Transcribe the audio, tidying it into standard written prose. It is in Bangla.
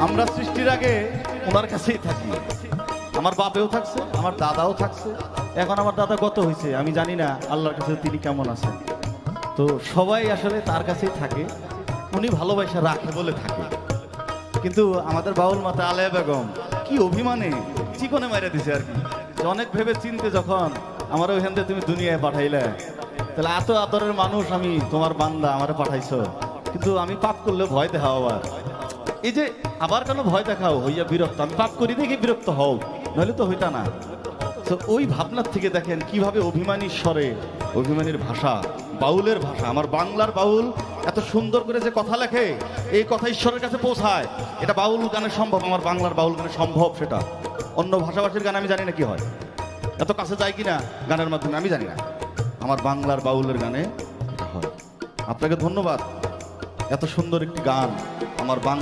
আমরা সৃষ্টির আগে ওনার কাছেই থাকি। আমার বাপেও থাকছে, আমার দাদাও থাকছে। এখন আমার দাদা কত হয়েছে আমি জানি না, আল্লাহর কাছে তিনি কেমন আছেন। তো সবাই আসলে তার কাছেই থাকে, উনি ভালোবাসা রাখে বলে থাকে। কিন্তু আমাদের বাউল মাতা আলেয়া বেগম কি অভিমানে চিকনে মাইরা দিছে আর কি, যে অনেক ভেবে চিনতে যখন আমার ওইখান থেকে তুমি দুনিয়ায় পাঠাইলে, তাহলে এত আদরের মানুষ আমি তোমার বান্দা আমারে পাঠাইছো, কিন্তু আমি পাপ করলে ভয় দেখাও। আবার এই যে আবার কেন ভয় দেখাও হইয়া বিরক্ত, আমি পাপ করি দেখে বিরক্ত হও, নইলে তো হইতা না। তো ওই ভাবনার থেকে দেখেন কিভাবে অভিমানীর স্বরে, অভিমানীর ভাষা, বাউলের ভাষা, আমার বাংলার বাউল এত সুন্দর করে যে কথা লেখে, এই কথা ঈশ্বরের কাছে পৌঁছায়। এটা বাউল গানে সম্ভব, আমার বাংলার বাউল গানে সম্ভব। সেটা অন্য ভাষাভাষীর গানে আমি জানি না কি হয়, এত কাছে যায় কিনা গানের মাধ্যমে আমি জানি না, আমার বাংলার বাউলের গানে এটা হয়। আপনাকে ধন্যবাদ, এত সুন্দর একটি গান আমার বাংলা